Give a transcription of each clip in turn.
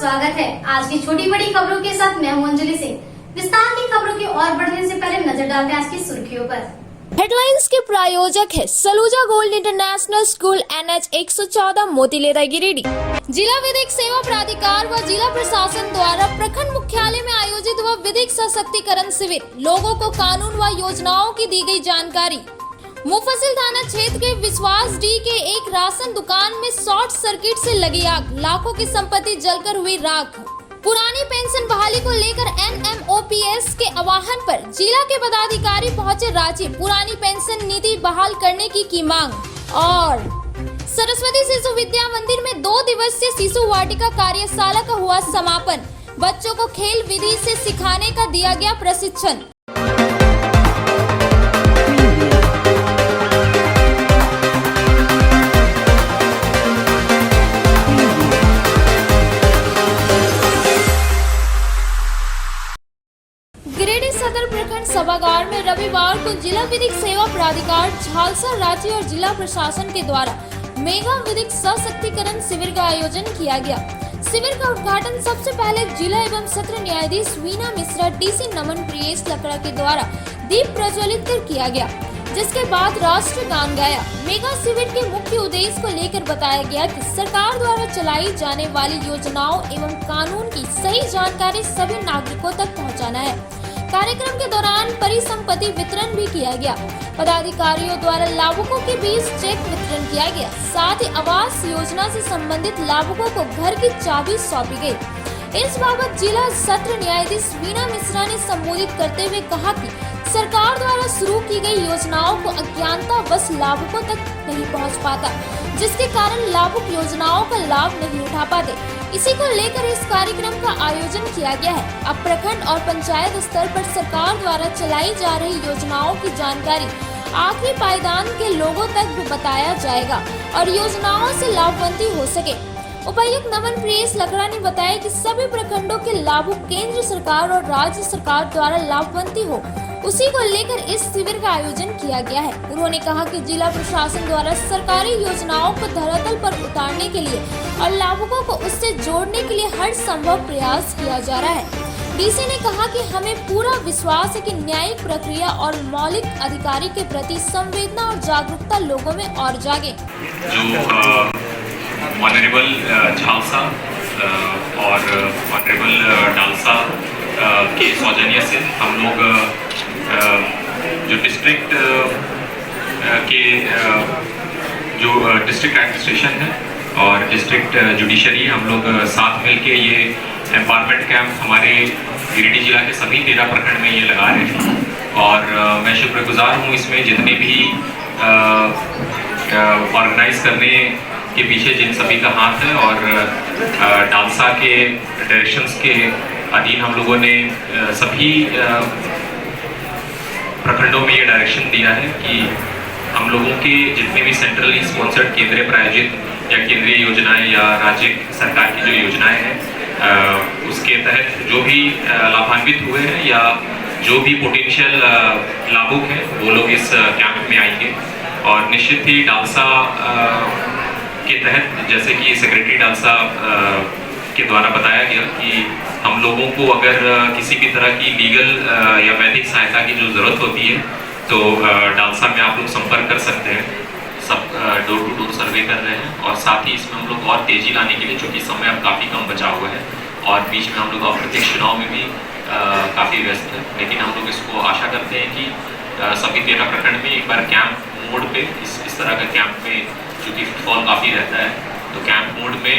स्वागत है आज की छोटी बड़ी खबरों के साथ मैं हूं अंजलि सिंह। विस्तार की खबरों की ओर बढ़ने से पहले नजर डालते हैं आज की सुर्खियों पर। हेडलाइंस के प्रायोजक है Saluja gold international school NH 114 Motilera Giridih. जिला विधिक सेवा प्राधिकार व जिला प्रशासन द्वारा प्रखंड मुख्यालय में आयोजित हुआ विधिक सशक्तिकरण शिविर। लोगों को कानून व योजनाओं की दी गई जानकारी। मुफस्सिल थाना क्षेत्र के विश्वास डी के एक राशन दुकान में शॉर्ट सर्किट से लगी आग, लाखों की संपत्ति जलकर हुई राख। पुरानी पेंशन बहाली को लेकर NMOPS के आह्वान पर जिला के पदाधिकारी पहुंचे रांची। पुरानी पेंशन नीति बहाल करने की मांग। और सरस्वती शिशु विद्या मंदिर में 2 दिवसीय शिशु वाटिका कार्यशाला का हुआ समापन। बच्चों को खेल विधि से सिखाने का दिया गया प्रशिक्षण। गिरिडीह सदर प्रखंड सभागार में रविवार को जिला विधिक सेवा प्राधिकार झालसा रांची और जिला प्रशासन के द्वारा मेगा विधिक सशक्तिकरण शिविर का आयोजन किया गया। शिविर का उद्घाटन सबसे पहले जिला एवं सत्र न्यायाधीश वीना मिश्रा DC नमन प्रियेश लकड़ा के द्वारा दीप प्रज्वलित कर किया गया, जिसके बाद राष्ट्र गान गाया। मेगा शिविर के मुख्य उद्देश्य को लेकर बताया गया कि सरकार द्वारा चलाई जाने वाली योजनाओं एवं कानून की सही जानकारी सभी नागरिकों तक पहुंचाना है। कार्यक्रम के दौरान परिसंपत्ति वितरण भी किया गया। पदाधिकारियों द्वारा लाभुकों के बीच चेक वितरण किया गया। साथ ही आवास योजना से संबंधित लाभुकों को घर की चाबी सौंपी गई। इस बाबत जिला सत्र न्यायाधीश वीना मिश्रा ने संबोधित करते हुए कहा कि सरकार द्वारा शुरू की गई योजनाओं को अज्ञानतावश लाभुकों तक नहीं पहुंच पाता, जिसके कारण लाभुक योजनाओं का लाभ नहीं उठा पाते। इसी को लेकर इस कार्यक्रम का आयोजन किया गया है। अब प्रखंड और पंचायत स्तर पर सरकार द्वारा चलाई जा रही योजनाओं की जानकारी आखिरी पायदान के लोगों तक भी बताया जाएगा और योजनाओं से लाभान्वित हो सके। उपायुक्त नमन प्रियेश लकड़ा ने बताया कि सभी प्रखंडों के लाभुक केंद्र सरकार और राज्य सरकार द्वारा लाभान्वित हो, उसी को लेकर इस शिविर का आयोजन किया गया है। उन्होंने कहा कि जिला प्रशासन द्वारा सरकारी योजनाओं को धरातल पर उतारने के लिए और लाभुकों को उससे जोड़ने के लिए हर संभव प्रयास किया जा रहा है। DC ने कहा कि हमें पूरा विश्वास है कि न्यायिक प्रक्रिया और मौलिक अधिकारी के प्रति संवेदना और जागरूकता लोगों में और जागे। जो ऑनरेबल झालसा और ऑनरेबल डालसा के सौजन्य से हम लोग जो डिस्ट्रिक्ट के जो डिस्ट्रिक्ट एडमिनिस्ट्रेशन है और डिस्ट्रिक्ट जुडिशरी हम लोग साथ मिलके ये एम्पावरमेंट कैंप हमारे गिरिडीह जिला के सभी 13 प्रखंड में ये लगा रहे हैं। और मैं शुक्रगुजार हूँ इसमें जितने भी ऑर्गेनाइज करने के पीछे जिन सभी का हाथ है। और डालसा के डायरेक्शंस के अधीन हम लोगों ने सभी प्रखंडों में ये डायरेक्शन दिया है कि हम लोगों के जितने भी सेंट्रली स्पॉन्सर्ड केंद्रीय प्रायोजित या केंद्रीय योजनाएं या राज्य सरकार की जो योजनाएं हैं उसके तहत जो भी लाभान्वित हुए हैं या जो भी पोटेंशियल लाभुक हैं वो लोग इस कैंप में आएंगे। और निश्चित ही डालसा के तहत जैसे कि सेक्रेटरी डालसा के द्वारा बताया गया कि हम लोगों को अगर किसी भी तरह की लीगल या वैधिक सहायता की जो ज़रूरत होती है तो डालसा में आप लोग संपर्क कर सकते हैं। सब डोर टू डोर सर्वे कर रहे हैं और साथ ही इसमें हम लोग और तेज़ी लाने के लिए, चूँकि समय अब काफ़ी कम बचा हुआ है और बीच में हम लोग अप्रत्यक्ष चुनाव में भी काफ़ी व्यस्त है, लेकिन हम लोग इसको आशा करते हैं कि सभी 13 प्रखंड में एक बार कैंप मोड पे इस तरह का कैंप में चूँकि फुटफॉल काफ़ी रहता है तो कैंप मोड में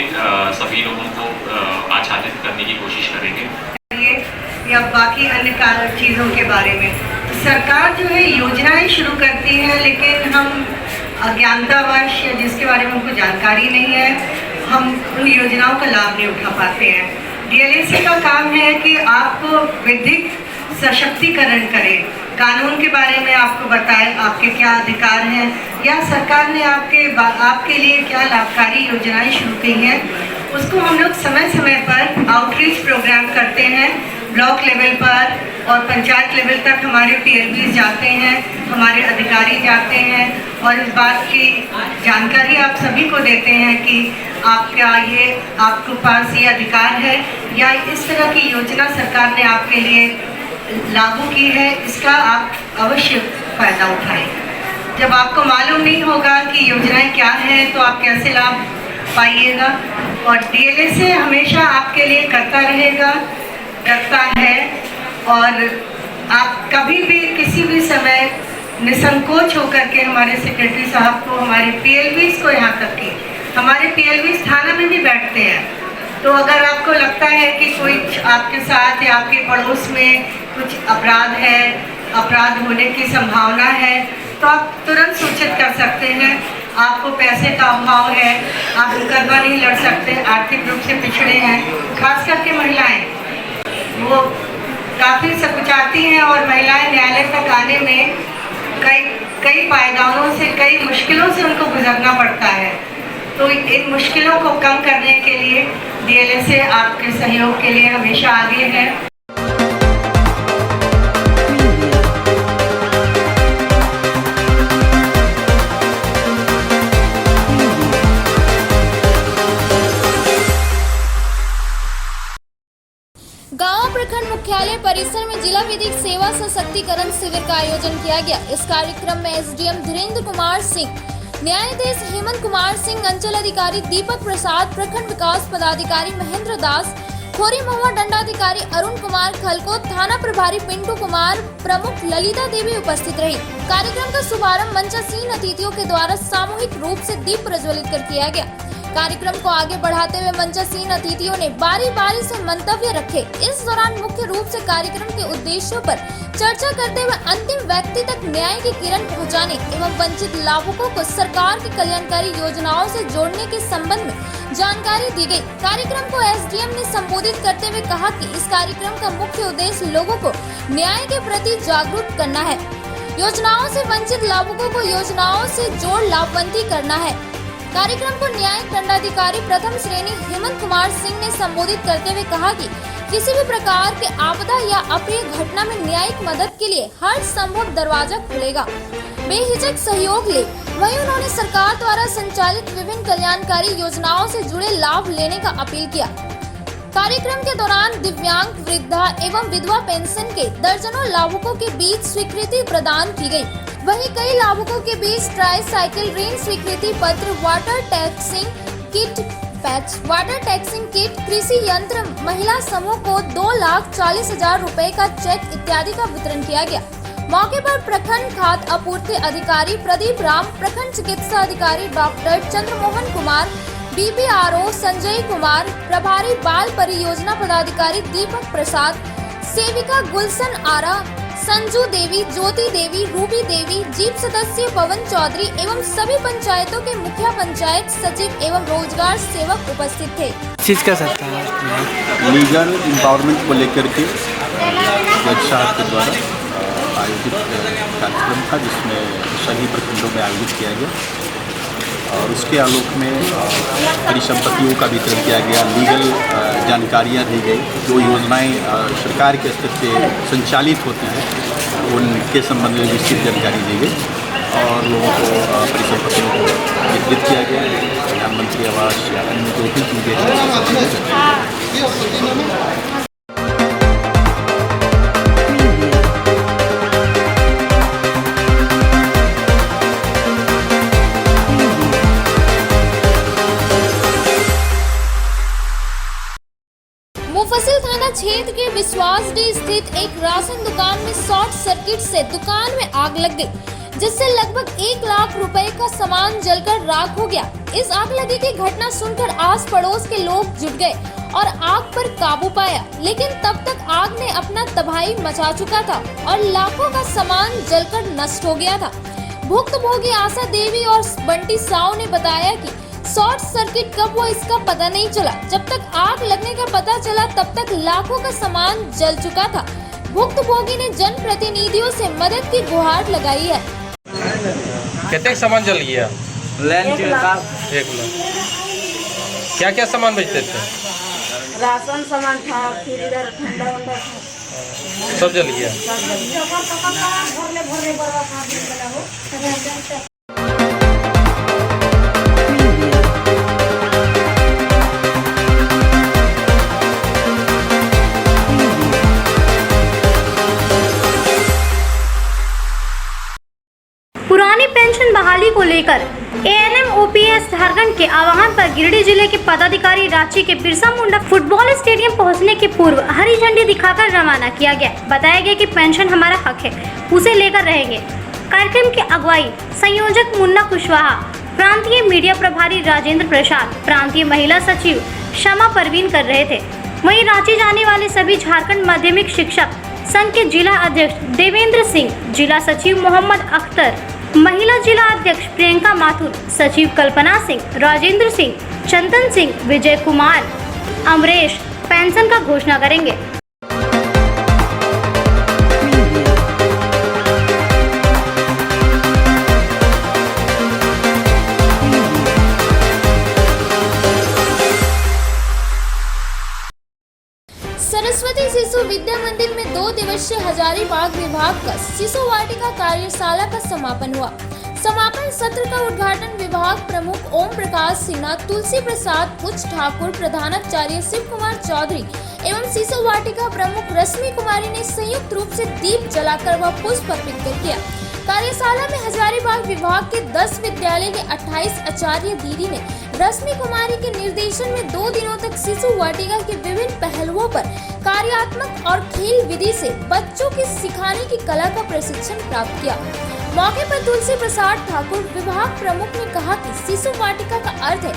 सभी लोगों को आच्छादित करने की कोशिश करेंगे। या बाकी अन्य चीज़ों के बारे में सरकार जो है योजनाएं शुरू करती है, लेकिन हम अज्ञानतावश या जिसके बारे में हमको जानकारी नहीं है हम उन योजनाओं का लाभ नहीं उठा पाते हैं। DLAC का काम है कि आपको विधिक सशक्तिकरण करें, कानून के बारे में आपको बताएं आपके क्या अधिकार हैं या सरकार ने आपके लिए क्या लाभकारी योजनाएं शुरू की हैं। उसको हम लोग समय समय पर आउटरीच प्रोग्राम करते हैं ब्लॉक लेवल पर, और पंचायत लेवल तक हमारे PLBs जाते हैं, हमारे अधिकारी जाते हैं और इस बात की जानकारी आप सभी को देते हैं कि आपके पास ये अधिकार है या इस तरह की योजना सरकार ने आपके लिए लागू की है, इसका आप अवश्य फ़ायदा उठाएं। जब आपको मालूम नहीं होगा कि योजनाएं क्या हैं तो आप कैसे लाभ पाइएगा। और DLSA हमेशा आपके लिए करता रहेगा, करता है और आप कभी भी किसी भी समय निसंकोच होकर के हमारे सेक्रेटरी साहब को, हमारे PLBs को, यहाँ तक कि हमारे PLBs थाना में भी बैठते हैं, तो अगर आपको लगता है कि कोई आपके साथ या आपके पड़ोस में कुछ अपराध होने की संभावना है तो आप तुरंत सूचित कर सकते हैं। आपको पैसे का अभाव है, आप मुकदमा नहीं लड़ सकते, आर्थिक रूप से पिछड़े हैं, खास करके महिलाएं वो काफ़ी सकुचाती हैं और महिलाएं न्यायालय तक आने में कई पायदानों से, कई मुश्किलों से उनको गुजरना पड़ता है। तो इन मुश्किलों को कम करने के लिए DLSA आपके सहयोग के लिए हमेशा आगे है। गांव प्रखंड मुख्यालय परिसर में जिला विधिक सेवा सशक्तिकरण शिविर का आयोजन किया गया। इस कार्यक्रम में SDM धीरेन्द्र कुमार सिंह, न्यायाधीश हेमंत कुमार सिंह, अंचल अधिकारी दीपक प्रसाद, प्रखंड विकास पदाधिकारी महेंद्र दास, खोरी महुआ दंडाधिकारी अरुण कुमार खलको, थाना प्रभारी पिंटू कुमार, प्रमुख ललिता देवी उपस्थित रही। कार्यक्रम का शुभारंभ मंचासीन अतिथियों के द्वारा सामूहिक रूप से दीप प्रज्वलित कर किया गया। कार्यक्रम को आगे बढ़ाते हुए मंचासीन अतिथियों ने बारी बारी से मंतव्य रखे। इस दौरान मुख्य रूप से कार्यक्रम के उद्देश्यों पर चर्चा करते हुए अंतिम व्यक्ति तक न्याय की किरण पहुंचाने एवं वंचित लाभुकों को सरकार की कल्याणकारी योजनाओं से जोड़ने के संबंध में जानकारी दी गई। कार्यक्रम को SDM ने संबोधित करते हुए कहा कि इस कार्यक्रम का मुख्य उद्देश्य लोगों को न्याय के प्रति जागरूक करना है, योजनाओं से वंचित लाभुकों को योजनाओं से जोड़ लाभवंती करना है। कार्यक्रम को न्यायिक दंडाधिकारी प्रथम श्रेणी हेमंत कुमार सिंह ने संबोधित करते हुए कहा कि किसी भी प्रकार के आपदा या अप्रिय घटना में न्यायिक मदद के लिए हर संभव दरवाजा खुलेगा, बेहिचक सहयोग ले। वहीं उन्होंने सरकार द्वारा संचालित विभिन्न कल्याणकारी योजनाओं से जुड़े लाभ लेने का अपील किया। कार्यक्रम के दौरान दिव्यांग, वृद्धा एवं विधवा पेंशन के दर्जनों लाभुकों के बीच स्वीकृति प्रदान की गई। वहीं कई लाभुकों के बीच ट्राईसाइकिल, ऋण स्वीकृति पत्र, वाटर टैक्सिंग किट, कृषि यंत्र, महिला समूह को 2,40,000 रुपए का चेक इत्यादि का वितरण किया गया। मौके पर प्रखंड खाद्य आपूर्ति अधिकारी प्रदीप राम, प्रखंड चिकित्सा अधिकारी डॉक्टर चंद्रमोहन कुमार, BPRO संजय कुमार, प्रभारी बाल परियोजना पदाधिकारी दीपक प्रसाद, सेविका गुलशन आरा, संजू देवी, ज्योति देवी, रूबी देवी, जीप सदस्य पवन चौधरी एवं सभी पंचायतों के मुखिया, पंचायत सचिव एवं रोजगार सेवक उपस्थित थे। चीज का सकता है लीगल एम्पावरमेंट को लेकर के जज साहब के द्वारा आयोजित कार्यक्रम था, जिसमें सभी प्रखंडों में आयोजित किया गया और उसके आलोक में परिसंपत्तियों का वितरण किया गया, लीगल जानकारियाँ दी गई, जो योजनाएं सरकार के स्तर से संचालित होती हैं उनके संबंध में विस्तृत जानकारी दी गई और लोगों को परिसंपत्तियों को वितरित किया गया। प्रधानमंत्री आवास या अन्य जो भी चीज़ें हैं। मुफस्सिल थाना क्षेत्र के विश्वासडीह स्थित एक राशन दुकान में शॉर्ट सर्किट से दुकान में आग लग गई, जिससे लगभग 1 लाख रुपए का सामान जलकर राख हो गया। इस आग लगी की घटना सुनकर आस पड़ोस के लोग जुट गए और आग पर काबू पाया, लेकिन तब तक आग ने अपना तबाही मचा चुका था और लाखों का सामान जलकर नष्ट हो गया था। भुक्तभोगी आशा देवी और बंटी साव ने बताया कि शॉर्ट सर्किट कब हुआ इसका पता नहीं चला। जब तक आग लगने का पता चला तब तक लाखों का सामान जल चुका था। भुक्तभोगी ने जनप्रतिनिधियों से मदद की गुहार लगाई है। कितने सामान जल गया? 1 लाख। क्या क्या सामान बेचते थे? राशन सामान था, फिर इधर ठंडा वंडा था। सब जल गया। पुरानी पेंशन बहाली को लेकर एएनएम ओपीएस झारखंड के आह्वान पर गिरिडीह जिले के पदाधिकारी रांची के बिरसा मुंडा फुटबॉल स्टेडियम पहुंचने के पूर्व हरी झंडी दिखाकर रवाना किया गया। बताया गया कि पेंशन हमारा हक है, उसे लेकर रहेंगे। कार्यक्रम की अगुवाई संयोजक मुन्ना कुशवाहा, प्रांतीय मीडिया प्रभारी राजेंद्र प्रसाद, प्रांतीय महिला सचिव शमा परवीन कर रहे थे। वहीं रांची जाने वाले सभी झारखंड माध्यमिक शिक्षक संघ के जिला अध्यक्ष देवेंद्र सिंह, जिला सचिव मोहम्मद अख्तर, महिला जिला अध्यक्ष प्रियंका माथुर, सचिव कल्पना सिंह, राजेंद्र सिंह, चंदन सिंह, विजय कुमार, अमरेश पेंशन का घोषणा करेंगे। सरस्वती शिशु विद्या मंदिर में 2 दिवसीय हजारीबाग विभाग का शिशु वाटिका कार्यशाला का समापन हुआ। समापन सत्र का उद्घाटन विभाग प्रमुख ओम प्रकाश सिन्हा, तुलसी प्रसाद पुच ठाकुर, प्रधानाचार्य शिव कुमार चौधरी एवं शिशु वाटिका प्रमुख रश्मि कुमारी ने संयुक्त रूप से दीप जलाकर व पुष्प अर्पित कर किया। कार्यशाला में हजारीबाग विभाग के 10 विद्यालय के 28 आचार्य दीदी ने रश्मि कुमारी के निर्देशन में 2 दिनों तक शिशु वाटिका के विभिन्न पहलुओं पर कार्यात्मक और खेल विधि से बच्चों की सिखाने की कला का प्रशिक्षण प्राप्त किया। मौके पर तुलसी प्रसाद ठाकुर विभाग प्रमुख ने कहा कि शिशु वाटिका का अर्थ है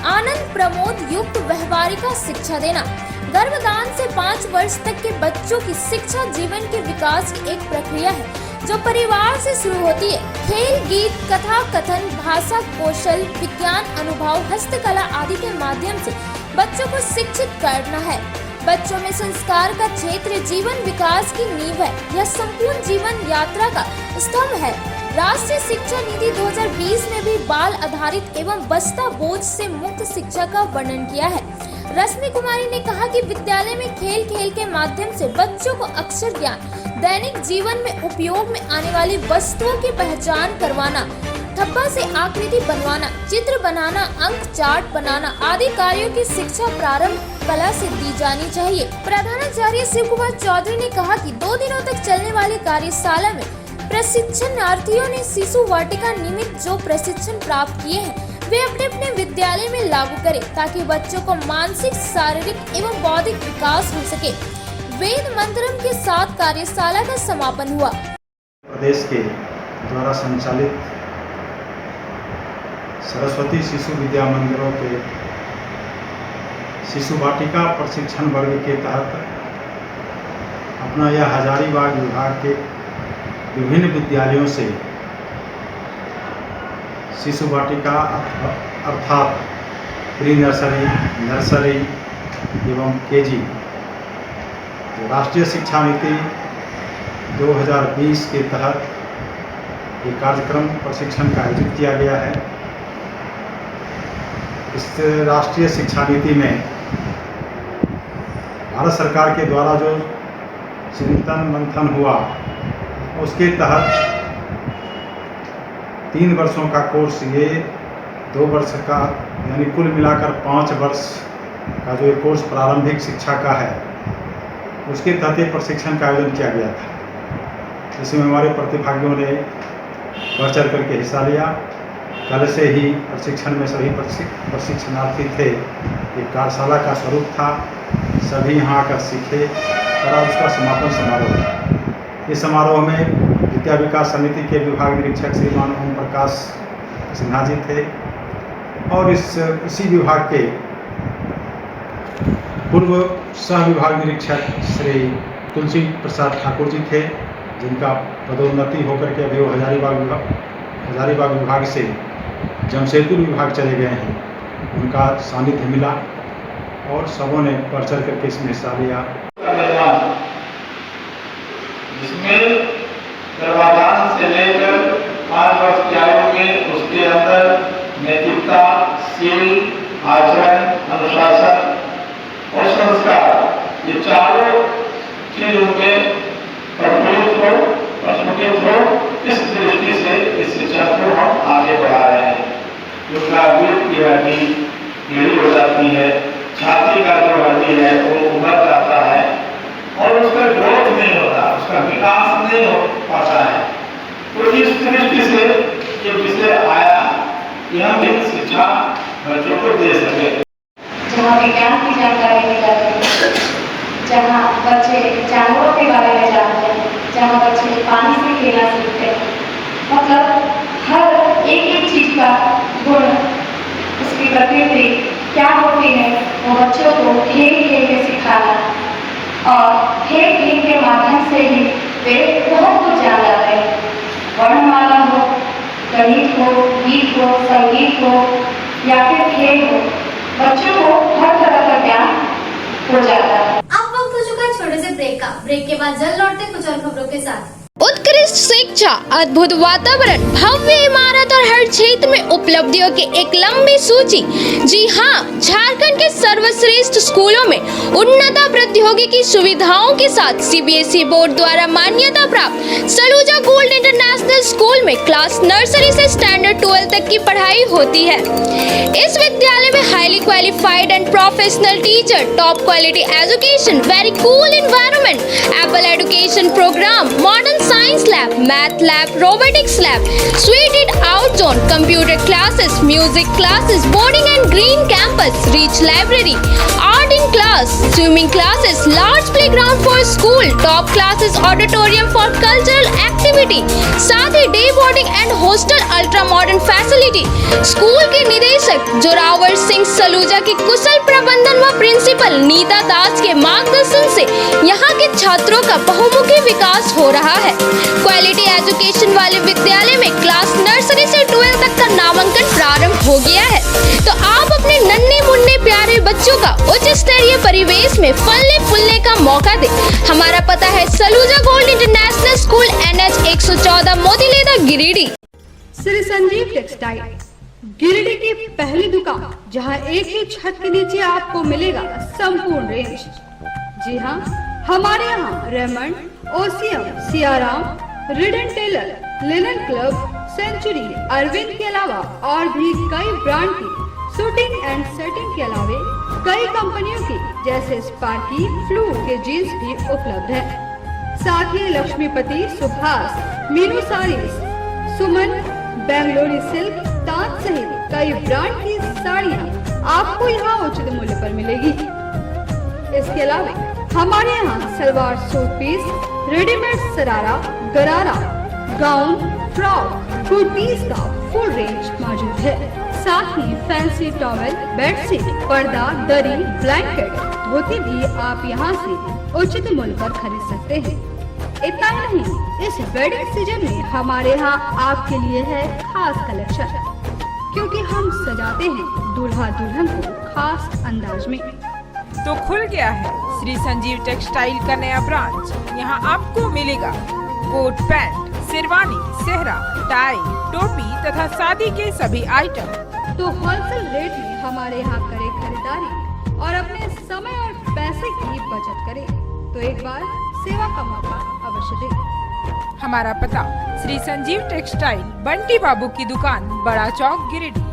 आनंद प्रमोद युक्त व्यवहारिका शिक्षा देना। गर्भदान से 5 वर्ष तक के बच्चों की शिक्षा जीवन के विकास की एक प्रक्रिया है जो परिवार से शुरू होती है। खेल, गीत, कथा, कथन, भाषा, कौशल, विज्ञान, अनुभव, हस्तकला आदि के माध्यम से बच्चों को शिक्षित करना है। बच्चों में संस्कार का क्षेत्र जीवन विकास की नींव है। यह संपूर्ण जीवन यात्रा का स्तंभ है। राष्ट्रीय शिक्षा नीति 2020 में भी बाल आधारित एवं बस्ता बोझ से मुक्त शिक्षा का वर्णन किया है। रश्मि कुमारी ने कहा कि विद्यालय में खेल के माध्यम से बच्चों को अक्षर ज्ञान, दैनिक जीवन में उपयोग में आने वाली वस्तुओं की पहचान करवाना, थप्पा से आकृति बनवाना, चित्र बनाना, अंक चार्ट बनाना आदि कार्यों की शिक्षा प्रारंभ कला से दी जानी चाहिए। प्रधानाचार्य शिव कुमार चौधरी ने कहा कि 2 दिनों तक चलने वाली कार्यशाला में प्रशिक्षणार्थियों ने शिशु वाटिका निमित्त जो प्रशिक्षण प्राप्त किए हैं वे अपने अपने विद्यालय में लागू करें ताकि बच्चों को मानसिक, शारीरिक एवं बौद्धिक विकास हो सके। वेद मंत्रम के साथ कार्यशाला का समापन हुआ। प्रदेश के द्वारा संचालित सरस्वती शिशु विद्या मंदिरों के शिशु वाटिका प्रशिक्षण वर्ग के तहत अपना यह हजारीबाग विभाग के विभिन्न विद्यालयों से शिशु वाटिका अर्थात प्री नर्सरी, नर्सरी एवं केजी राष्ट्रीय शिक्षा नीति 2020 के तहत ये कार्यक्रम प्रशिक्षण का आयोजित किया गया है। इस राष्ट्रीय शिक्षा नीति में भारत सरकार के द्वारा जो चिंतन मंथन हुआ उसके तहत 3 वर्षों का कोर्स ये 2 वर्ष का यानी कुल मिलाकर 5 वर्ष का जो ये कोर्स प्रारंभिक शिक्षा का है उसके तहत ये प्रशिक्षण का आयोजन किया गया था। इसमें हमारे प्रतिभागियों ने बढ़ चढ़ करके हिस्सा लिया। कल से ही प्रशिक्षण में सभी प्रशिक्षणार्थी थे। ये कार्यशाला का स्वरूप था, सभी यहाँ आकर सीखे और आज उसका समापन समारोह है। इस समारोह में विद्या विकास समिति के विभाग निरीक्षक श्रीमान ओम प्रकाश सिन्हा जी थे और इसी विभाग के पूर्व सह विभाग निरीक्षक श्री तुलसी प्रसाद ठाकुर जी थे, जिनका पदोन्नति होकर के अभी वो हजारीबाग विभाग से जमशेदपुर विभाग चले गए हैं। उनका सानिध्य मिला और सबों ने बढ़ चढ़ करके इसमें हिस्सा लिया। जिसमें गर्भाधान से लेकर 5 वर्ष की आयु में उसके अंदर नैतिकता, शील, आचरण, अनुशासन और संस्कार ये चीज उनमें प्रफुल्लित हो, प्रस्फुटित हो, इस दृष्टि से इस शिक्षा को हम आगे बढ़ा रहे हैं। उनका वेट की हड्डी टेढ़ी हो जाती है, छाती का जो हड्डी है वो उभर जाता है और उसका ग्रोथ नहीं होता, उसका विकास नहीं हो पाता है। तो इस दृष्टि से ये विषय आया कि हम एक शिक्षा बच्चों को दे सके। जहाँ विज्ञान की जानकारी दी जाती है, जहाँ बच्चे जानवरों के बारे में जानते हैं, जहाँ बच्चे पानी से खेलना सीखते हैं, मतलब हर एक चीज का गुण, उसकी प्रकृति क्या होती है वो बच्चों को खेल खेल के सिखाना, और खेल खेल के माध्यम से ही वे बहुत कुछ जान जाते हैं। वर्णमाला हो, गणित हो, गीत हो, संगीत हो या फिर खेल हो, बच्चों को हर तरह का ज्ञान हो जाता है। अब वक्त हो चुका है छोटे से ब्रेक का। ब्रेक के बाद जल्द लौटते कुछ और खबरों के साथ। उत्कृष्ट शिक्षा, अद्भुत वातावरण, भव्य इमारत और हर क्षेत्र में उपलब्धियों की एक लंबी सूची। जी हाँ, झारखंड के सर्वश्रेष्ठ स्कूलों में उन्नत प्रौद्योगिकी सुविधाओं के साथ सीबीएसई बोर्ड द्वारा मान्यता प्राप्त सलूजा गोल्ड इंटरनेशनल स्कूल में क्लास नर्सरी से स्टैंडर्ड 12 तक की पढ़ाई होती है। इस विद्यालय में highly qualified and professional teacher, top quality education, very cool environment, apple education program, modern science lab, math lab, robotics lab, suited out zone, computer classes, music classes, boarding and green campus, rich library, art in class, swimming classes, large playground for school, top classes, auditorium for cultural activity, साथ ही day boarding and hostel, ultra modern facility. School के निदेशक जोरावर सिंह सलूजा की कुशल प्रबंधन व principal Nita दास के मार्गदर्शन से यहाँ के छात्रों का बहुमुखी विकास हो रहा है। क्वालिटी एजुकेशन वाले विद्यालय में क्लास नर्सरी से 12 तक का नामांकन प्रारंभ हो गया है, तो आप अपने नन्हे मुन्ने प्यारे बच्चों का उच्च स्तरीय परिवेश में फलने फूलने का मौका दें। हमारा पता है Saluja gold international school, NH 114, Motileda, Giridih. Shri Sanjeev textile, Giridih की पहली दुकान, जहां एक ही छत के नीचे आपको मिलेगा संपूर्ण रेंज। जी हाँ, हमारे यहाँ रेमंड, ओसियम, Siyaram, Reid and Taylor, Linen Club, Century, Arvind के अलावा और भी कई ब्रांड की शूटिंग एंड सेटिंग के अलावा कई कंपनियों की जैसे स्पार्की, फ्लू के जीन्स भी उपलब्ध है। साथ ही लक्ष्मीपति, सुभाष, मीनू साड़ीज, सुमन, बेंगलोरी सिल्क, ताज सहित कई ब्रांड की साड़ियाँ आपको यहाँ उचित मूल्य पर मिलेगी। इसके अलावा हमारे यहाँ सलवार सूट पीस, रेडीमेड सरारा, गरारा, गाउन, फ्रॉक, कुर्तीज का फुल रेंज मौजूद है। साथ ही फैंसी टॉवेल, बेडशीट, पर्दा, दरी, ब्लैंकेट, धोती भी आप यहाँ से उचित मूल्य पर खरीद सकते हैं। इतना ही नहीं, इस वेडिंग सीजन में हमारे यहाँ आपके लिए है खास कलेक्शन, क्योंकि हम सजाते हैं दूल्हा दुल्हन को खास अंदाज में। तो खुल गया है श्री संजीव टेक्सटाइल का नया ब्रांच। यहाँ आपको मिलेगा कोट पैंट, शेरवानी, सेहरा, टाई, टोपी तथा शादी के सभी आइटम। तो होलसेल रेट में हमारे यहाँ करें खरीदारी और अपने समय और पैसे की बचत करें, तो एक बार सेवा का मौका अवश्य दें। हमारा पता श्री संजीव टेक्सटाइल, बंटी बाबू की दुकान, बड़ा चौक, गिरिडीह।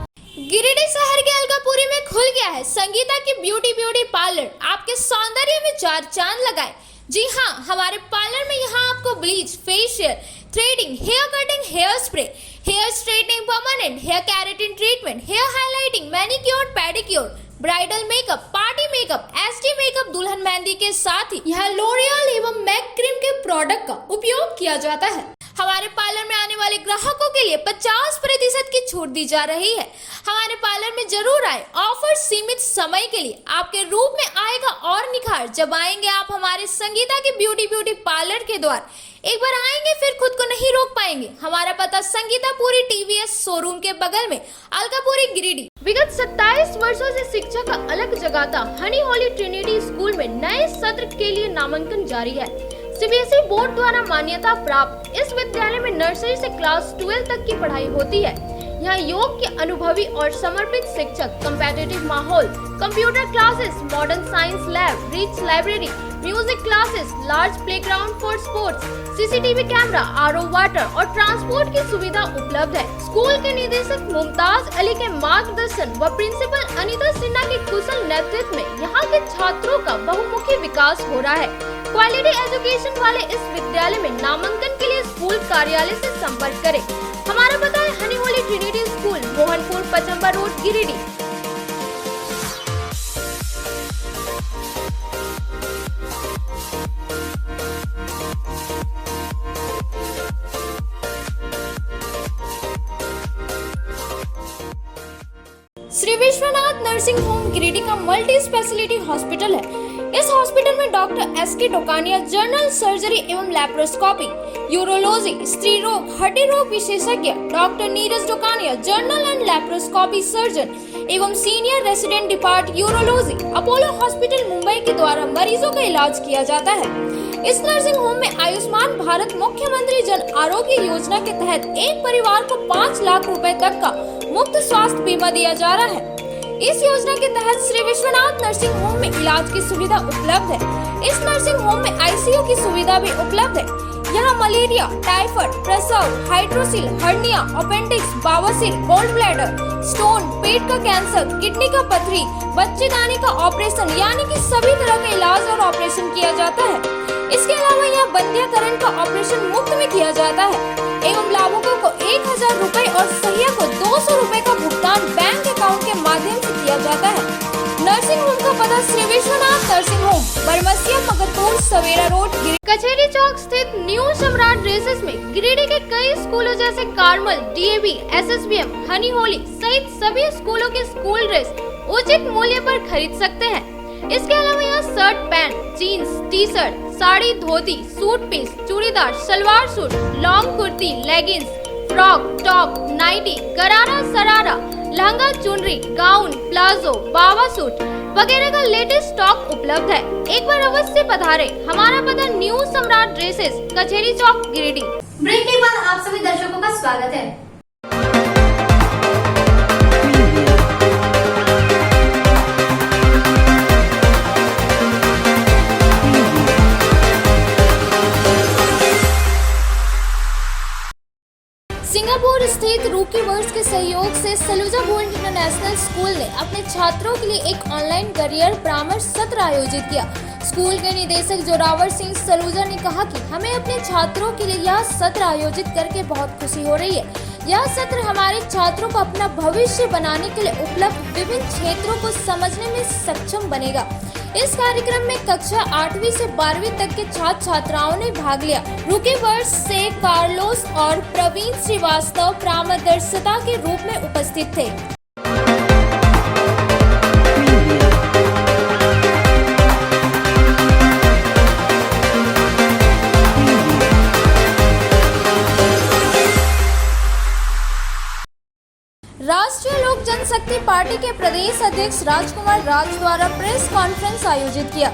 गिरिडीह शहर के अलकापुरी में खुल गया है संगीता की ब्यूटी पार्लर। आपके सौंदर्य में चार चांद लगाए। जी हाँ, हमारे पार्लर में यहाँ आपको bleach, facial, threading, hair cutting, hair spray, hair straightening, permanent hair keratin treatment, hair highlighting, manicure, pedicure, bridal makeup, party makeup, SD makeup, दुल्हन मेहंदी के साथ ही यहाँ लोरियल एवं मैक क्रीम के प्रोडक्ट का उपयोग किया जाता है। हमारे पार्लर में आने वाले ग्राहकों के लिए 50% की छूट दी जा रही है। हमारे पार्लर में जरूर आए, ऑफर सीमित समय के लिए। आपके रूप में आएगा और निखार जब आएंगे आप हमारे संगीता की ब्यूटी पार्लर के द्वार। एक बार आएंगे फिर खुद को नहीं रोक पाएंगे। हमारा पता संगीतापुरी TVS शोरूम के बगल में, अलकापुरी, गिरिडीह। विगत 27 वर्षों से शिक्षा का अलग जगाता हनी होली ट्रिनिटी स्कूल में नए सत्र के लिए नामांकन जारी है। सीबीएसई बोर्ड द्वारा मान्यता प्राप्त इस विद्यालय में नर्सरी से क्लास 12 तक की पढ़ाई होती है। यहाँ योग के अनुभवी और समर्पित शिक्षक, कम्पेटिटिव माहौल, computer classes, modern science lab, rich library, music classes, large playground for sports, CCTV camera, RO water और ट्रांसपोर्ट की सुविधा उपलब्ध है। स्कूल के निदेशक मुमताज अली के मार्गदर्शन व प्रिंसिपल अनीता सिन्हा के कुशल नेतृत्व में यहाँ के छात्रों का बहुमुखी विकास हो रहा है। क्वालिटी एजुकेशन वाले इस विद्यालय में नामांकन के लिए स्कूल कार्यालय से संपर्क करें। हमारा पता है Honey Holy Trinity School, Mohanpur, Pachamba road, Giridih. Shri Vishwanath nursing home Giridih का मल्टी स्पेशलिटी हॉस्पिटल है। इस हॉस्पिटल में doctor SK. Dokania general surgery एवं लैप्रोस्कोपी, यूरोलॉजी, स्त्री रोग, हड्डी रोग विशेषज्ञ, doctor Neeraj Dokania general and laparoscopy surgeon एवं senior resident depart urology, Apollo hospital Mumbai के द्वारा मरीजों का इलाज किया जाता है। इस नर्सिंग होम में आयुष्मान भारत मुख्यमंत्री जन आरोग्य योजना के तहत एक परिवार को 5 लाख रुपए तक का मुफ्त स्वास्थ्य बीमा दिया जा रहा है। इस योजना के तहत श्री विश्वनाथ नर्सिंग होम में इलाज की सुविधा उपलब्ध है। इस नर्सिंग होम में आईसीयू की सुविधा भी उपलब्ध है। यहाँ मलेरिया, टाइफाइड, प्रसव, हाइड्रोसिल, हर्निया, अपेंडिक्स, बवासीर, गोल्ड ब्लैडर, स्टोन, पेट का कैंसर, किडनी का पथरी, बच्चेदानी का ऑपरेशन यानी कि सभी तरह का इलाज और ऑपरेशन किया जाता है। इसके अलावा यहाँ बंध्याकरण का ऑपरेशन मुफ्त में किया जाता है एवं लाभुकों को 1000 रुपए और सहिया को 200 रुपए का भुगतान बैंक अकाउंट के माध्यम से किया जाता है। नर्सिंग होम का पता श्री विश्वनाथ नर्सिंग होम, बरमसिया, मगरपुर, सवेरा रोड, कचहरी चौक स्थित न्यू सम्राट ड्रेसेस में गिरिडीह के कई स्कूलों जैसे कार्मल, डीएवी, एसएसबीएम, हनी होली सहित सभी स्कूलों के स्कूल ड्रेस उचित मूल्य पर खरीद सकते हैं। इसके अलावा यहाँ shirt, pant, jeans, T shirt, sari, dhoti, suit piece, churidar, salwar suit, long kurti, leggings, frock, top, nightie, gharara, sharara, lehenga, चुनरी, गाउन, प्लाजो, बावा सूट वगैरह का लेटेस्ट स्टॉक उपलब्ध है। एक बार अवश्य पधारें। हमारा पता न्यू सम्राट ड्रेसेस, कचहरी चौक, गिरिडीह। ब्रेक के बाद आप सभी दर्शकों का स्वागत है। सिंगापुर स्थित रूकी वर्स के सहयोग से सलूजा गोल्ड इंटरनेशनल स्कूल ने अपने छात्रों के लिए एक ऑनलाइन करियर परामर्श सत्र आयोजित किया। स्कूल के निदेशक जोरावर सिंह सलूजा ने कहा कि हमें अपने छात्रों के लिए यह सत्र आयोजित करके बहुत खुशी हो रही है। यह सत्र हमारे छात्रों को अपना भविष्य बनाने के लिए उपलब्ध विभिन्न क्षेत्रों को समझने में सक्षम बनेगा। इस कार्यक्रम में कक्षा 8वीं से 12वीं तक के छात्र छात्राओं ने भाग लिया। रूकी वर्स से कार्लोस और प्रवीण श्रीवास्तव परामर्शदाता के रूप में उपस्थित थे। राष्ट्रीय लोक जनशक्ति पार्टी के प्रदेश अध्यक्ष राजकुमार राज द्वारा प्रेस कॉन्फ्रेंस आयोजित किया।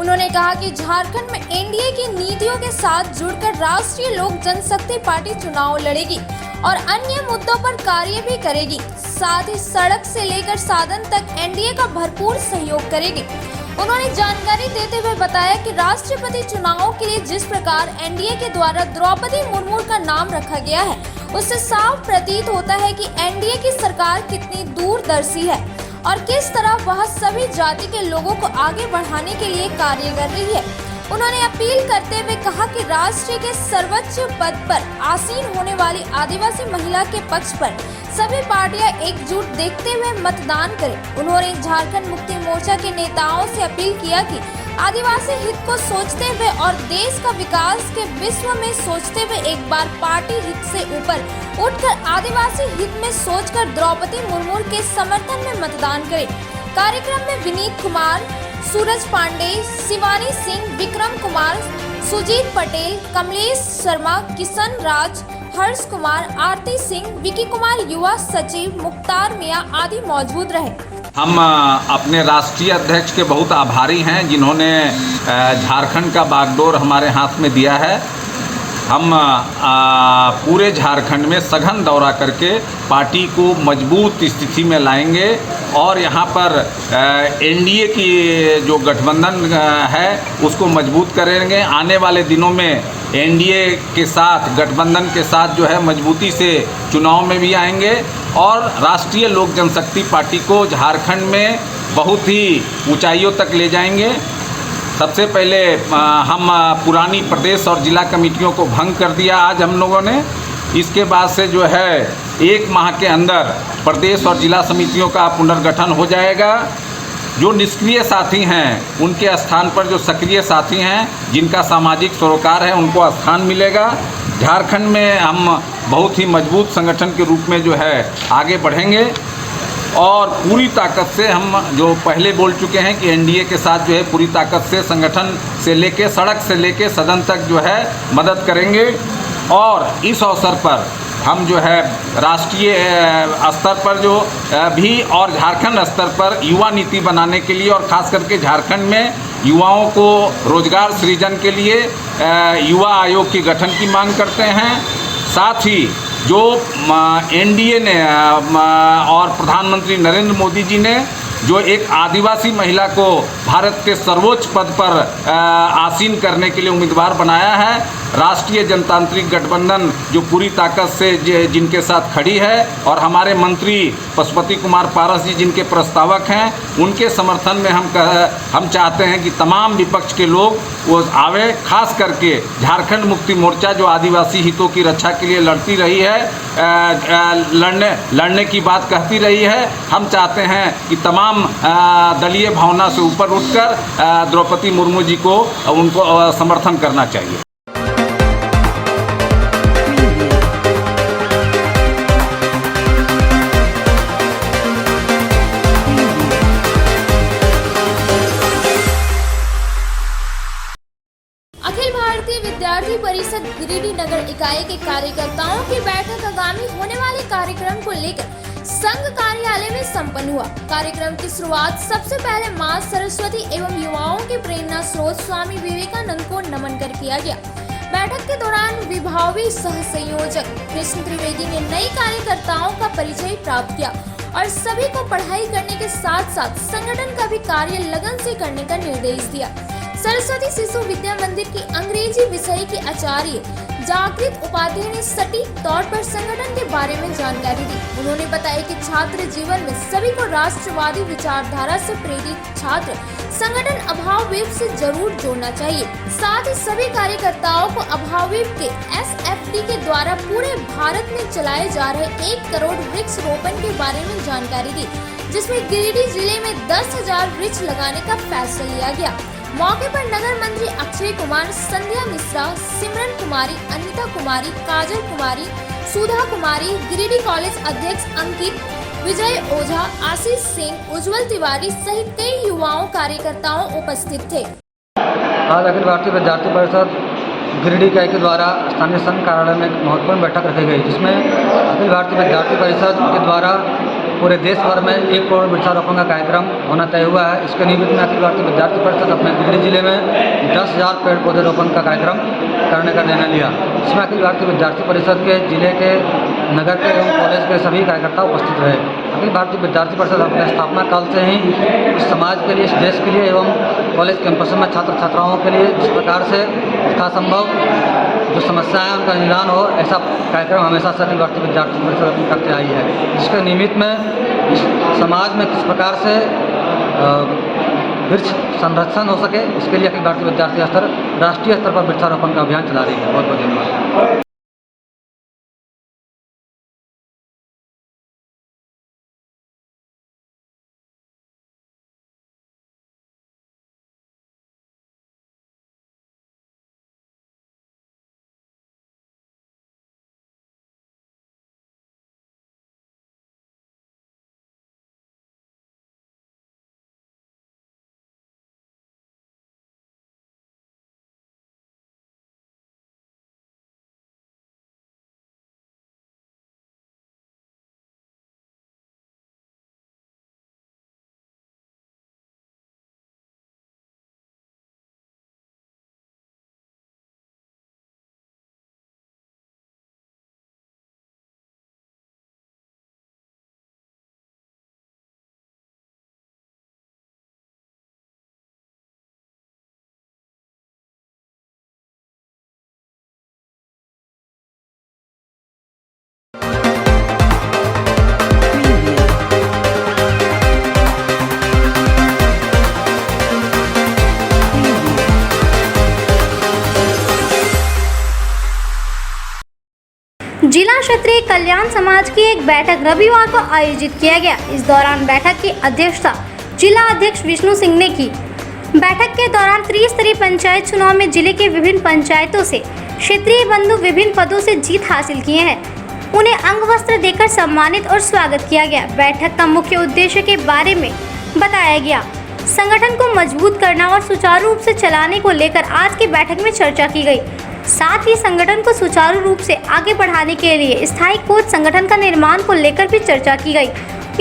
उन्होंने कहा कि झारखंड में एनडीए की नीतियों के साथ जुड़कर राष्ट्रीय लोक जनशक्ति पार्टी चुनाव लड़ेगी और अन्य मुद्दों पर कार्य भी करेगी। साथ ही सड़क से लेकर साधन तक एनडीए का भरपूर सहयोग करेगी। उन्होंने जानकारी देते हुए बताया कि राष्ट्रपति चुनावों के लिए जिस प्रकार एनडीए के द्वारा द्रौपदी मुर्मू का नाम रखा गया है, उससे साफ प्रतीत होता है कि एनडीए की सरकार कितनी दूरदर्शी है और किस तरह वह सभी जाति के लोगों को आगे बढ़ाने के लिए कार्य कर रही है। उन्होंने अपील करते हुए कहा कि राष्ट्र के सर्वोच्च पद पर आसीन होने वाली आदिवासी महिला के पक्ष पर सभी पार्टियां एकजुट देखते हुए मतदान करें। उन्होंने झारखंड मुक्ति मोर्चा के नेताओं से अपील किया कि आदिवासी हित को सोचते हुए और देश का विकास के विश्व में सोचते हुए एक बार पार्टी हित से ऊपर उठकर आदिवासी हित में सोचकर द्रौपदी मुर्मू के समर्थन में मतदान करें। कार्यक्रम में विनीत कुमार, सूरज पांडे, शिवानी सिंह, विक्रम कुमार, सुजीत पटेल, कमलेश शर्मा, किशन राज, हर्ष कुमार, आरती सिंह, विकी कुमार, युवा सचिव मुख्तार मियां आदि मौजूद रहे। हम अपने राष्ट्रीय अध्यक्ष के बहुत आभारी हैं जिन्होंने झारखंड का बागडोर हमारे हाथ में दिया है हम पूरे झारखंड में सघन दौरा करके पार्टी को मजबूत स्थिति में लाएंगे और यहाँ पर एनडीए की जो गठबंधन है उसको मजबूत करेंगे। आने वाले दिनों में एनडीए के साथ, गठबंधन के साथ जो है मजबूती से चुनाव में भी आएंगे और राष्ट्रीय लोक जनशक्ति पार्टी को झारखंड में बहुत ही ऊंचाइयों तक ले जाएंगे। सबसे पहले हम पुरानी प्रदेश और जिला कमेटियों को भंग कर दिया आज हम लोगों ने। इसके बाद से जो है 1 माह के अंदर प्रदेश और जिला समितियों का पुनर्गठन हो जाएगा। जो निष्क्रिय साथी हैं उनके स्थान पर जो सक्रिय साथी हैं, जिनका सामाजिक सरोकार है, उनको स्थान मिलेगा। झारखंड में हम बहुत ही मजबूत संगठन के रूप में जो है आगे बढ़ेंगे और पूरी ताकत से हम जो पहले बोल चुके हैं कि एनडीए के साथ जो है पूरी ताकत से संगठन से लेके सड़क से लेके सदन तक जो है मदद करेंगे। और इस अवसर पर हम जो है राष्ट्रीय स्तर पर जो भी और झारखंड स्तर पर युवा नीति बनाने के लिए और ख़ास करके झारखंड में युवाओं को रोजगार सृजन के लिए युवा आयोग के गठन की मांग करते हैं। साथ ही जो एनडीए ने और प्रधानमंत्री नरेंद्र मोदी जी ने जो एक आदिवासी महिला को भारत के सर्वोच्च पद पर आसीन करने के लिए उम्मीदवार बनाया है, राष्ट्रीय जनतांत्रिक गठबंधन जो पूरी ताकत से जिनके साथ खड़ी है और हमारे मंत्री पशुपति कुमार पारस जी जिनके प्रस्तावक हैं, उनके समर्थन में हम चाहते हैं कि तमाम विपक्ष के लोग वो आवे। खास करके झारखंड मुक्ति मोर्चा जो आदिवासी हितों की रक्षा के लिए लड़ती रही है, लड़ने की बात कहती रही है, हम चाहते हैं कि तमाम दलीय भावना से ऊपर उठकर द्रौपदी मुर्मू जी को उनको समर्थन करना चाहिए। अखिल भारतीय विद्यार्थी परिषद गिरिडीह नगर इकाई के कार्यकर्ताओं की बैठक आगामी होने वाले कार्यक्रम को लेकर संघ कार्यालय में संपन्न हुआ। कार्यक्रम की शुरुआत सबसे पहले मां सरस्वती एवं युवाओं के प्रेरणा स्रोत स्वामी विवेकानंद को नमन कर किया गया। बैठक के दौरान विभागीय सह संयोजक कृष्ण त्रिवेदी ने नए कार्यकर्ताओं का परिचय प्राप्त किया और सभी को पढ़ाई करने के साथ साथ संगठन का भी कार्य लगन से करने का निर्देश दिया। सरस्वती शिशु विद्या मंदिर की अंग्रेजी विषय की आचार्य जागृत उपाध्याय ने सटीक तौर पर संगठन के बारे में जानकारी दी। उन्होंने बताया कि छात्र जीवन में सभी को राष्ट्रवादी विचारधारा से प्रेरित छात्र संगठन अभाववेप से जरूर जोड़ना चाहिए। साथ ही सभी कार्यकर्ताओं को अभाववेप के SFD के द्वारा पूरे भारत में चलाए जा रहे 1 करोड़ वृक्ष रोपण के बारे में जानकारी दी, जिसमें गिरिडीह जिले में 10,000 वृक्ष लगाने का फैसला लिया गया। मौके पर नगर मंत्री अक्षय कुमार, संध्या मिश्रा, सिमरन कुमारी, अनिता कुमारी, काजल कुमारी, सुधा कुमारी, गिरिडीह कॉलेज अध्यक्ष अंकित, विजय ओझा, आशीष सिंह, उज्जवल तिवारी सहित कई युवाओं कार्यकर्ताओं उपस्थित थे। आज अखिल भारतीय विद्यार्थी परिषद गिरिडीह इकाई के द्वारा स्थानीय संघ कार्यालय में एक महत्वपूर्ण बैठक रखी गई, जिसमें अखिल भारतीय विद्यार्थी परिषद के द्वारा पूरे देश भर में 1 करोड़ वृक्षारोपण का कार्यक्रम होना तय हुआ है। इसके निमित्त में अखिल भारतीय विद्यार्थी परिषद अपने गिरिडीह जिले में 10,000 पेड़ पौधे रोपण का कार्यक्रम करने का निर्णय लिया। इसमें अखिल भारतीय विद्यार्थी परिषद के जिले के, नगर के एवं कॉलेज के सभी कार्यकर्ता उपस्थित रहे। अखिल भारतीय विद्यार्थी परिषद अपने स्थापना काल से ही इस समाज के लिए, इस देश के लिए एवं कॉलेज कैंपस में छात्र छात्राओं के लिए जिस प्रकार से यथासंभव जो समस्याएं उनका निदान हो, ऐसा कार्यक्रम हमेशा से अखिल भारतीय विद्यार्थी परिषद करते आई है। जिसके निमित्त में इस समाज में किस प्रकार से वृक्ष संरक्षण हो सके, इसके लिए अखिल भारतीय विद्यार्थी राष्ट्रीय स्तर पर वृक्षारोपण का अभियान चला रही है। बहुत बहुत धन्यवाद। क्षत्रिय कल्याण समाज की एक बैठक रविवार को आयोजित किया गया। इस दौरान बैठक की अध्यक्षता जिला अध्यक्ष विष्णु सिंह ने की। बैठक के दौरान त्रिस्तरीय पंचायत चुनाव में जिले के विभिन्न पंचायतों से क्षेत्रीय बंधु विभिन्न पदों से जीत हासिल किए हैं। उन्हें अंग वस्त्र देकर सम्मानित और स्वागत किया गया। बैठक का मुख्य उद्देश्य के बारे में बताया गया। संगठन को मजबूत करना और सुचारू रूप से चलाने को लेकर आज की बैठक में चर्चा की गई। साथ ही संगठन को सुचारू रूप से आगे बढ़ाने के लिए स्थायी कोच संगठन का निर्माण को लेकर भी चर्चा की गई।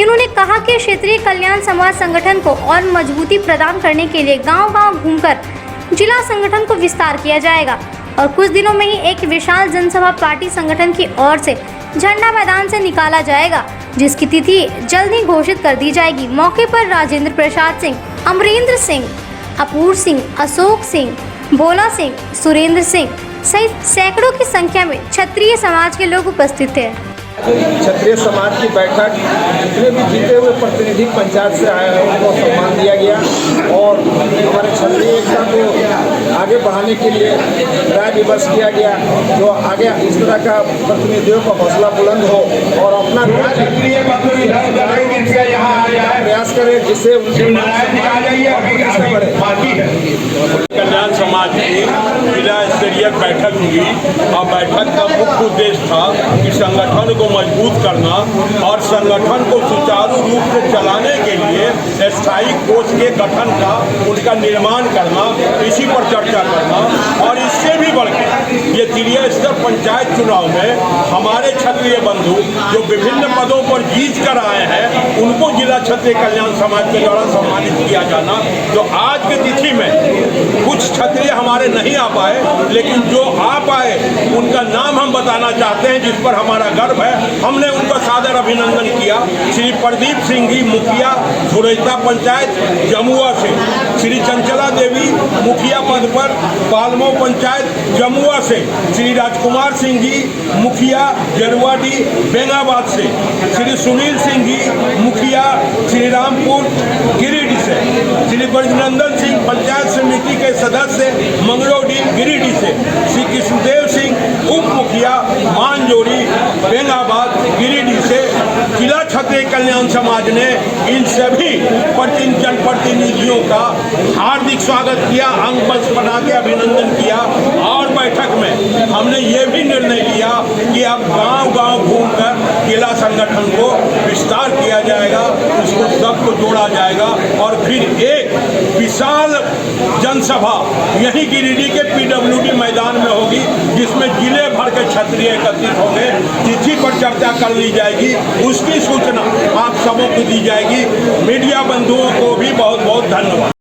इन्होंने कहा कि क्षेत्रीय कल्याण समाज संगठन को और मजबूती प्रदान करने के लिए गांव-गांव घूमकर जिला संगठन को विस्तार किया जाएगा और कुछ दिनों में ही एक विशाल जनसभा पार्टी संगठन की ओर से झंडा मैदान से निकाला जाएगा, जिसकी तिथि जल्द ही घोषित कर दी जाएगी। मौके पर राजेंद्र प्रसाद सिंह, अमरेंद्र सिंह, अपूर सिंह, अशोक सिंह, भोला सिंह, सुरेंद्र सिंह सहित सैकड़ों की संख्या में क्षत्रिय समाज के लोग उपस्थित थे। क्षत्रिय समाज की बैठक जितने भी जीते हुए प्रतिनिधि पंचायत से आए हैं उनको सम्मान दिया गया और हमारे क्षत्रिय एकता को आगे बढ़ाने के लिए राय विमर्श किया गया, जो आगे इस तरह का प्रतिनिधियों का हौसला बुलंद हो और अपना प्रयास करें जिससे कल्याण समाज की जिला स्तरीय बैठक हुई और बैठक का मुख्य उद्देश्य था कि संगठन को मजबूत करना और संगठन को सुचारू रूप से चलाने के लिए स्थायी कोच के गठन का उनका निर्माण करना, इसी पर चर्चा करना और इससे भी बढ़कर ये जिला स्तर पंचायत चुनाव में हमारे क्षत्रिय बंधु जो विभिन्न पदों पर जीत कर आए हैं उनको जिला क्षत्रिय कल्याण समाज के द्वारा सम्मानित किया जाना। जो आज की तिथि में कुछ क्षत्रिय हमारे नहीं आ पाए, लेकिन जो आ पाए उनका नाम हम बताना चाहते हैं जिस पर हमारा गर्व है। हमने उनका सादर अभिनंदन किया। श्री प्रदीप सिंह जी मुखिया धुरैता पंचायत जमुआ से, श्री चंचला देवी मुखिया पद पर बालमो पंचायत जमुआ से, श्री राजकुमार सिंह जी मुखिया जरुआडी बेंगाबाद से, श्री सुनील सिंह जी मुखिया श्री रामपुर गिरिडीह से, श्री ब्रजनंदन सिंह पंचायत समिति के सदस्य मंगलोडी गिरिडीह से, श्री कृष्णदेव सिंह उप मुखिया मानजोड़ी बेंगाबाद गिरिडीह से। जिला क्षत्रिय कल्याण समाज ने इन सभी जनप्रतिनिधियों का हार्दिक स्वागत किया, अंग वस्त्र बना के अभिनंदन किया और बैठक में हमने ये भी निर्णय लिया कि अब गांव-गांव घूमकर जिला संगठन को विस्तार किया जाएगा, उसको सबको जोड़ा जाएगा और फिर एक विशाल जनसभा यही गिरिडीह के PWD मैदान में होगी, जिसमें जिले भर के क्षत्रिय एकत्रित होंगे। तिथि पर चर्चा कर ली जाएगी, उसकी सूचना आप सबों को दी जाएगी। मीडिया बंधुओं को भी बहुत बहुत धन्यवाद।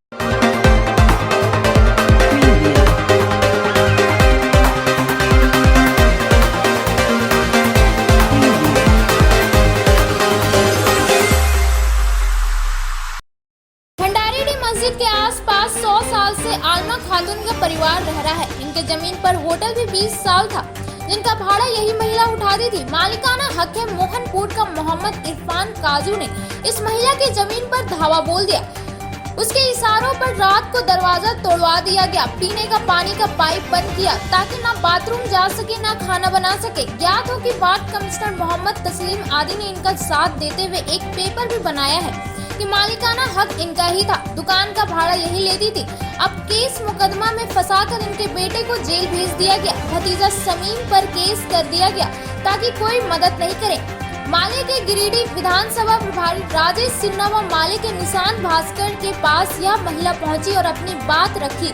मस्जिद के आसपास 100 साल से आलमा खातून का परिवार रह रहा है। इनके जमीन पर होटल भी 20 साल था, जिनका भाड़ा यही महिला उठाती थी। मालिकाना हक है मोहनपुर का मोहम्मद इरफान काजू ने इस महिला की जमीन पर धावा बोल दिया। उसके इशारों पर रात को दरवाजा तोड़वा दिया गया। पीने का पानी का पाइप बंद किया ताकि ना बाथरूम जा सके ना खाना बना सके। ज्ञात हो कि वार्ड कमिश्नर मोहम्मद तस्लीम आदि ने इनका साथ देते हुए एक पेपर भी बनाया है कि मालिकाना हक इनका ही था, दुकान का भाड़ा यही लेती थी। अब केस मुकदमा में फंसाकर इनके बेटे को जेल भेज दिया गया। भतीजा समीम पर केस कर दिया गया ताकि कोई मदद नहीं करे। माले के गिरिडीह विधानसभा प्रभारी राजेश सिन्हा व माले के निशान भास्कर के पास यह महिला पहुंची और अपनी बात रखी।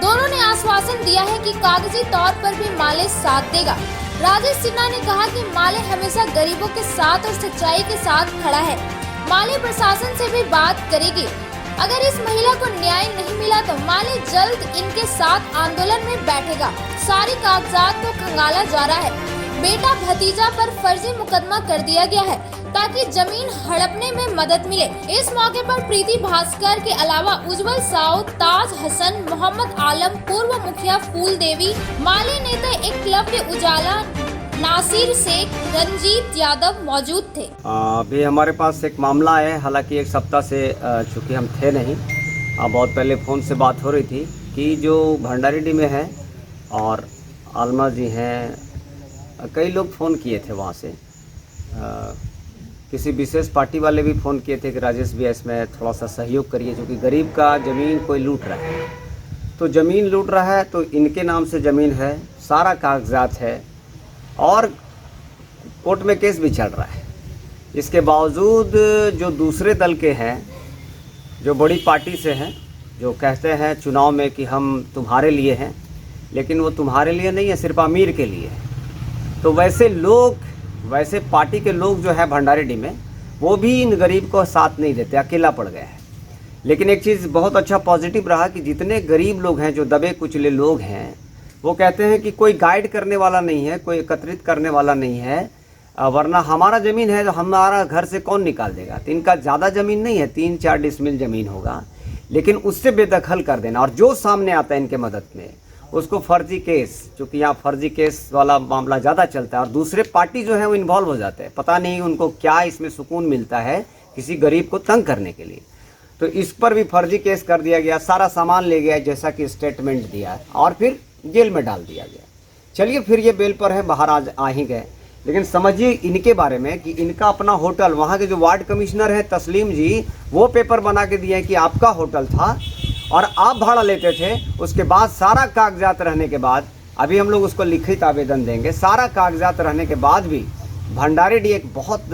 दोनों ने आश्वासन दिया है कि कागजी तौर पर भी माले साथ देगा। राजेश सिन्हा ने कहा कि माले हमेशा गरीबों के साथ और सच्चाई के साथ खड़ा है। माले प्रशासन से भी बात करेगी। अगर इस महिला को न्याय नहीं मिला तो माले जल्द इनके साथ आंदोलन में बैठेगा। सारी कागजात को खंगाला जा रहा है। बेटा भतीजा पर फर्जी मुकदमा कर दिया गया है ताकि जमीन हड़पने में मदद मिले। इस मौके पर प्रीति भास्कर के अलावा उज्जवल साव, ताज हसन, मोहम्मद आलम, पूर्व मुखिया फूल देवी, माले नेता एकलव्य उजाला, नासिर शेख, रंजीत यादव मौजूद थे। अभी हमारे पास एक मामला है, हालांकि एक सप्ताह से चूँकि हम थे नहीं, बहुत पहले फ़ोन से बात हो रही थी कि जो भंडारीडीह में है और आलमा जी हैं, कई लोग फ़ोन किए थे वहाँ से, किसी विशेष पार्टी वाले भी फ़ोन किए थे कि राजेश भैया इसमें थोड़ा सा सहयोग करिए, क्योंकि गरीब का ज़मीन कोई लूट रहा है। तो ज़मीन लूट रहा है तो इनके नाम से ज़मीन है, सारा कागजात है और कोर्ट में केस भी चल रहा है। इसके बावजूद जो दूसरे दल के हैं, जो बड़ी पार्टी से हैं, जो कहते हैं चुनाव में कि हम तुम्हारे लिए हैं, लेकिन वो तुम्हारे लिए नहीं है, सिर्फ अमीर के लिए है। तो वैसे लोग, वैसे पार्टी के लोग जो है भंडारीडीह में, वो भी इन गरीब को साथ नहीं देते, अकेला पड़ गया है। लेकिन एक चीज़ बहुत अच्छा पॉजिटिव रहा कि जितने गरीब लोग हैं, जो दबे कुचले लोग हैं, वो कहते हैं कि कोई गाइड करने वाला नहीं है, कोई एकत्रित करने वाला नहीं है, वरना हमारा ज़मीन है तो हमारा घर से कौन निकाल देगा। तो इनका ज़्यादा ज़मीन नहीं है, 3-4 डिसमिल ज़मीन होगा, लेकिन उससे बेदखल कर देना, और जो सामने आता है इनके मदद में उसको फर्जी केस, चूँकि यहाँ फर्जी केस वाला मामला ज़्यादा चलता है और दूसरे पार्टी जो है वो इन्वॉल्व हो जाते हैं। पता नहीं उनको क्या इसमें सुकून मिलता है किसी गरीब को तंग करने के लिए। तो इस पर भी फर्जी केस कर दिया गया, सारा सामान ले गया जैसा कि स्टेटमेंट दिया और फिर जेल में डाल दिया गया। चलिए फिर ये बेल पर है, बाहर आ ही गए। लेकिन समझिए इनके बारे में कि इनका अपना होटल, वहाँ के जो वार्ड कमिश्नर है तस्लीम जी, वो पेपर बना के दिए कि आपका होटल था और आप भाड़ा लेते थे। उसके बाद सारा कागजात रहने के बाद, अभी हम लोग उसको लिखित आवेदन देंगे, सारा कागजात रहने के बाद भी भंडारीडीह एक बहुत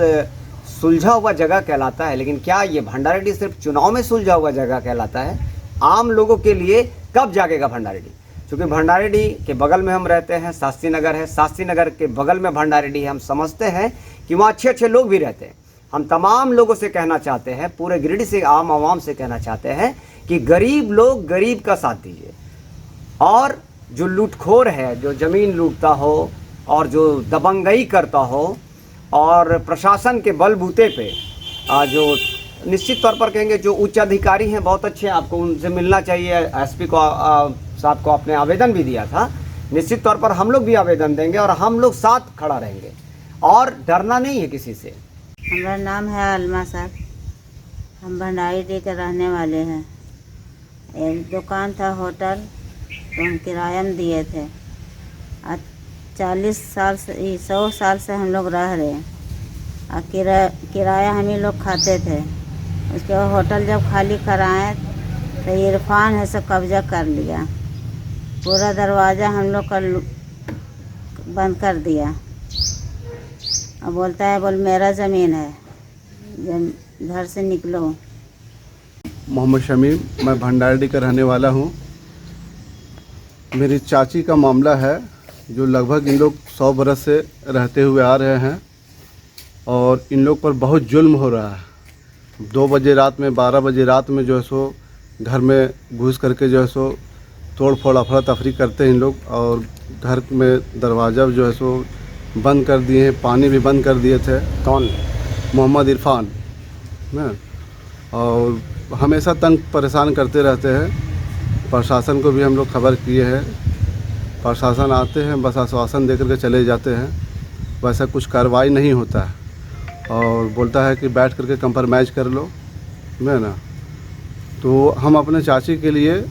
सुलझा हुआ जगह कहलाता है। लेकिन क्या ये भंडारीडीह सिर्फ चुनाव में सुलझा हुआ जगह कहलाता है? आम लोगों के लिए कब जागेगा भंडारीडीह? क्योंकि भंडारीडीह के बगल में हम रहते हैं, शास्त्री नगर है, शास्त्री नगर के बगल में भंडारीडीह है। हम समझते हैं कि वहाँ अच्छे अच्छे लोग भी रहते हैं। हम तमाम लोगों से कहना चाहते हैं, पूरे गिरिडीह से आम आवाम से कहना चाहते हैं कि गरीब लोग गरीब का साथ दीजिए, और जो लूटखोर है, जो ज़मीन लूटता हो और जो दबंगई करता हो और प्रशासन के बलबूते पे जो निश्चित तौर पर कहेंगे जो उच्च अधिकारी हैं बहुत अच्छे हैं, आपको उनसे मिलना चाहिए। एसपी को साहब को आपने आवेदन भी दिया था, निश्चित तौर पर हम लोग भी आवेदन देंगे और हम लोग साथ खड़ा रहेंगे और डरना नहीं है किसी से। हमारा नाम है अलमा साहब, हम भंडारीडीह के रहने वाले हैं। एक दुकान था होटल, तो हम किराया में दिए थे। आज 40 साल से 100 साल से हम लोग रह रहे हैं और किराया हम ही लोग खाते थे। उसके बाद होटल जब खाली कराएं तो इरफान है सब कब्जा कर लिया, पूरा दरवाज़ा हम लोग का बंद कर दिया और बोलता है बोल मेरा ज़मीन है, घर से निकलो। मोहम्मद शमीम, मैं भंडारीडीह का रहने वाला हूँ। मेरी चाची का मामला है जो लगभग इन लोग 100 बरस से रहते हुए आ रहे हैं और इन लोग पर बहुत जुल्म हो रहा है। 2 बजे रात में, 12 बजे रात में जो है सो घर में घुस करके जो है सो तोड़ फोड़ अफरा तफरी करते हैं इन लोग, और घर में दरवाज़ा जो है सो बंद कर दिए हैं, पानी भी बंद कर दिए थे। कौन? मोहम्मद इरफान ना, और हमेशा तंग परेशान करते रहते हैं। प्रशासन को भी हम लोग खबर किए हैं, प्रशासन आते हैं बस आश्वासन दे करके चले जाते हैं, वैसा कुछ कार्रवाई नहीं होता है और बोलता है कि बैठ करके कंप्रोमाइज कर लो, है ना। तो हम अपने चाची के लिए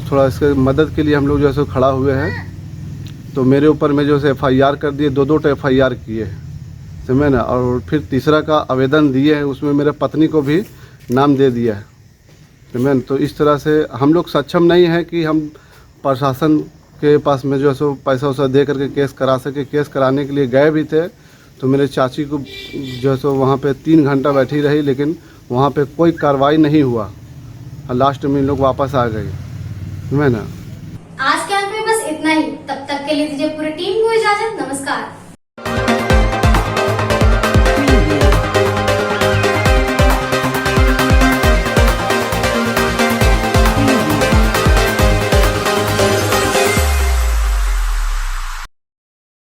थोड़ा इसके मदद के लिए हम लोग जो है सो खड़ा हुए हैं। तो मेरे ऊपर में जो है FIR कर दिए, 2 FIR किए, समझे ना, और फिर तीसरा का आवेदन दिए हैं, उसमें मेरे पत्नी को भी नाम दे दिया है, समझे। तो इस तरह से हम लोग सक्षम नहीं हैं कि हम प्रशासन के पास में जो है सो पैसा वैसा दे करके केस करा सके। केस कराने के लिए गए भी थे तो मेरे चाची को जो है सो वहाँ पे 3 घंटा बैठी रही, लेकिन वहाँ पे कोई कार्रवाई नहीं हुआ और लास्ट में इन लोग वापस आ गए, समझे ना। आज के अंक में बस इतना ही। तब तक के लिए दीजिए पूरी टीम को इजाजत। नमस्कार।